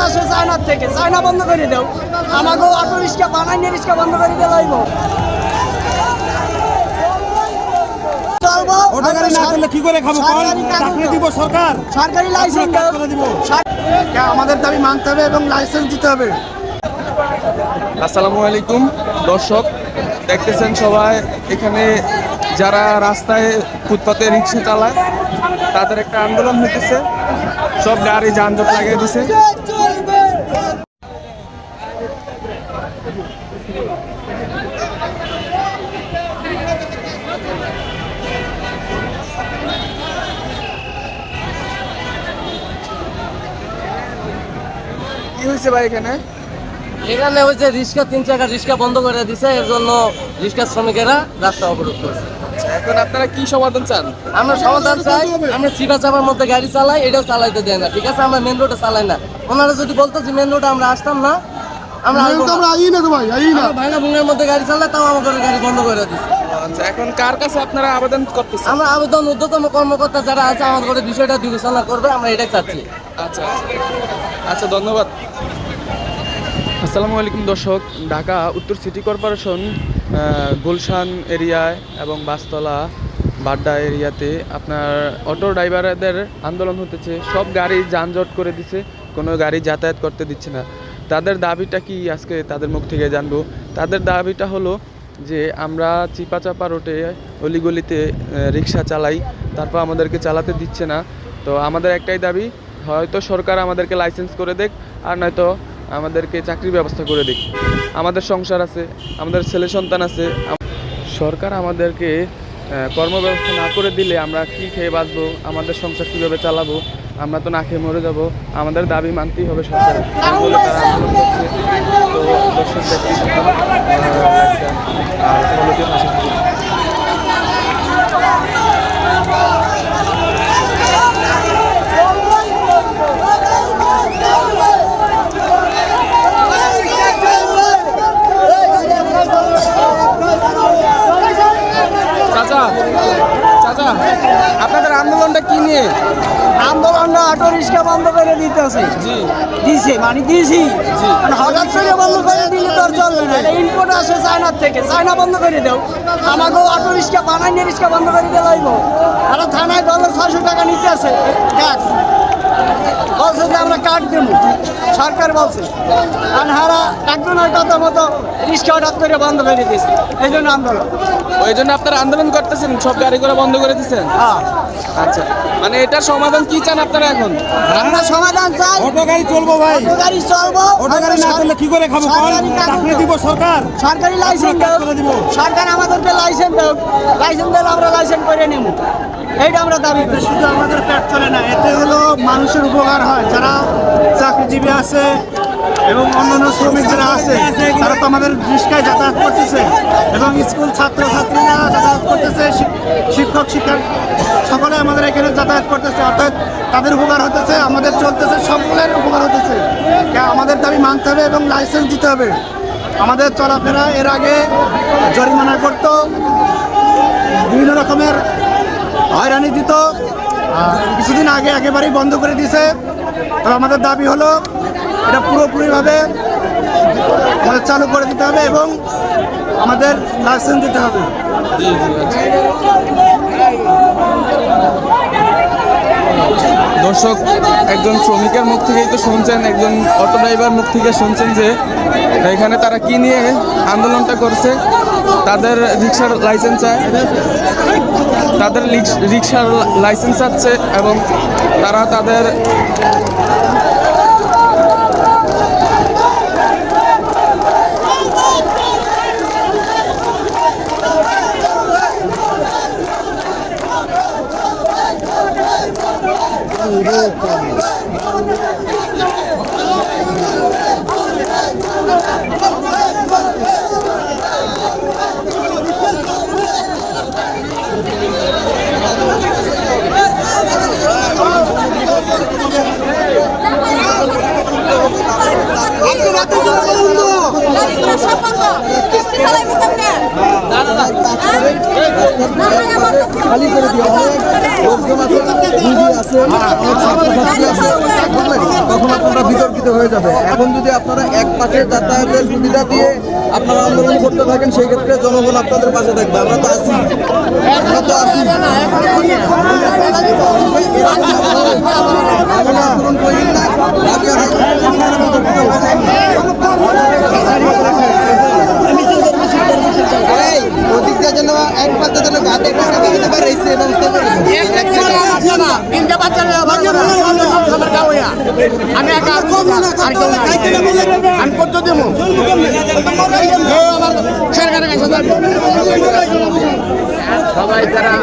আসে চায়নার থেকে, চায়না বন্ধ করে দাও। আমাকে অটো রিক্সা বানাই নিয়ে রিক্সা বন্ধ করে দিয়ে লাইব। অটো গাড়ি না চললে কি করে খাবো? চাকরি দিব সরকার, সরকারি লাইসেন্স দিব। আমাদের দাবি মানতে হবে এবং লাইসেন্স দিতে হবে। আসসালামু আলাইকুম দর্শক, দেখতেছেন সবাই এখানে যারা রাস্তায় ফুটপাতে রিক্সা চালায় তাদের একটা আন্দোলন হইতেছে, সব গাড়ি যানজট লাগিয়ে দিছে। কি হয়েছে ভাই এখানে? এখানে ওই যে রিক্সা 3 চাকা রিক্সা বন্ধ করে দিছে, এর জন্য রিক্সা শ্রমিকেরা রাস্তা অবরোধ করছে। এখন আপনারা কি সমাধান চান? আমরা সমাধান চাই, আমরা চিপা চাপার মধ্যে গাড়ি চালাই, এটাও চালাইতে দেয় না, ঠিক আছে? আমরা মেন রোডে চালাই না। ওনারা যদি বলতো যে মেন রোডে আমরা আসতাম না, আমরা ভাঙা ভুঙের মধ্যে গাড়ি চালাই, তাও আমাদের গাড়ি বন্ধ করে দিচ্ছে। আচ্ছা, এখন কার কাছে আপনারা আবেদন করতেছেন? আমরা আবেদন ঊর্ধ্বতম কর্মকর্তা যারা আছে আমাদের বিষয়টা বিবেচনা করবে, আমরা এটাই চাচ্ছি। আচ্ছা আচ্ছা, ধন্যবাদ। আসসালামু আলাইকুম দর্শক, ঢাকা উত্তর সিটি কর্পোরেশন গুলশান এরিয়ায় এবং বাসতলা বাড্ডা এরিয়াতে আপনার অটো ড্রাইভারদের আন্দোলন হতেছে। সব গাড়ি যানজট করে দিচ্ছে, কোনো গাড়ি যাতায়াত করতে দিচ্ছে না। তাদের দাবিটা কি আজকে তাদের মুখ থেকে জানবো। তাদের দাবিটা হলো যে আমরা চিপাচাপা রোডে অলিগলিতে রিক্সা চালাই, তারপর আমাদেরকে চালাতে দিচ্ছে না। তো আমাদের একটাই দাবি, হয়তো সরকার আমাদেরকে লাইসেন্স করে দেখ, আর নয়তো আমাদেরকে চাকরির ব্যবস্থা করে দিক। আমাদের সংসার আছে, আমাদের ছেলে সন্তান আছে। সরকার আমাদেরকে কর্মব্যবস্থা না করে দিলে আমরা কি খেয়ে বাঁচবো, আমাদের সংসার কীভাবে চালাবো? আমরা তো না খেয়ে মরে যাবো। আমাদের দাবি মানতেই হবে সরকার বলে তারা আন্দোলন করছে। তো দর্শক দেখতেই আর ফলোতে হাসি। চাচা, আপনাদের আন্দোলনটা কি নিয়ে? আন্দোলনটা অটো রিক্সা বন্ধ করে দিতেছে। দিছে মানে দিছি, হঠাৎ করে বন্ধ করে দিলে তো আর চলবে না। এটা ইম্পোর্ট আসে চায়নার থেকে, চায়না বন্ধ করে দাও। আমাকে অটো রিক্সা বানাই নিয়ে রিক্সা বন্ধ করে দিয়ে লাইব। আর থানায় ডলার 600 টাকা নিতে আছে ট্যাক্স। বলছে যে আমরা কাট দেবো, সরকার বলছে। আর হারা একজনের কথা মতো রিক্সা হঠাৎ করে বন্ধ করে দিয়েছে, এই জন্য আন্দোলন। ওই জন্য আপনারা আন্দোলন করতেছেন, সব গাড়ি করে বন্ধ করে দিচ্ছেন? হ্যাঁ। আচ্ছা, মানে এটার সমাধান কি চান আপনারা এখন? আমরা সমাধান চাই। অটো গাড়ি চলবো ভাই, অটো গাড়ি চলবো। অটো গাড়ি না চললে কি করে খাবো? চাকরি দিব সরকার, সরকারি লাইসেন্স দিব। সরকার আমাদেরকে লাইসেন্স দাও, লাইসেন্স দিলে আমরা লাইসেন্স করে নেব। এইটা আমরা দাবি করি। শুধু আমাদের পেট চলে না, এতে হলো মানুষের উপকার হয়। যারা চাকরিজীবী আছে এবং অন্যান্য শ্রমিক যারা আছে, তারা তো আমাদের রিক্সায় যাতায়াত করতেছে এবং স্কুল ছাত্রছাত্রীরা যাতায়াত করতেছে, শিক্ষক শিক্ষক সকলে আমাদের এখানে যাতায়াত করতেছে। অর্থাৎ তাদের উপকার হতেছে, আমাদের চলতেছে, সকলের উপকার হতেছে। আমাদের দাবি মানতে হবে এবং লাইসেন্স দিতে হবে। আমাদের চলাফেরা এর আগে জরিমানা করত, বিভিন্ন রকমের হয়রানি দিত, কিছুদিন আগে একেবারেই বন্ধ করে দিয়েছে। তবে আমাদের দাবি হলো এটা পুরোপুরিভাবে আমাদের চালু করে দিতে হবে এবং আমাদের লাইসেন্স দিতে হবে। দর্শক, একজন শ্রমিকের মুখ থেকেই তো শুনছেন, একজন অটো ড্রাইভার মুখ থেকে শুনছেন যে এখানে তারা কি নিয়ে আন্দোলনটা করছে। তাদের রিক্সার লাইসেন্স চায়, তাদের রিক্সার লাইসেন্স চাচ্ছে এবং তারা তাদের খালি করে দিও। তখন আপনারা বিতর্কিত হয়ে যাবে। এখন যদি আপনারা এক পাশে যাতায়াতের সুবিধা দিয়ে আপনারা আন্দোলন করতে থাকেন, সেই ক্ষেত্রে জনগণ আপনাদের পাশে থাকবে। আমরা তো আছি, আমরা তো আছি। আন্দোলন করেন না, রাজিয়া থাকবেন, বিতর্কিত হয়ে যান না। ওদিকটা যেন এক পাশে যেন গাড়ি দিতে পারে সেই ব্যবস্থা করে আমি একা আমি করতে দেবো সরকারের কাছে সবাই তারা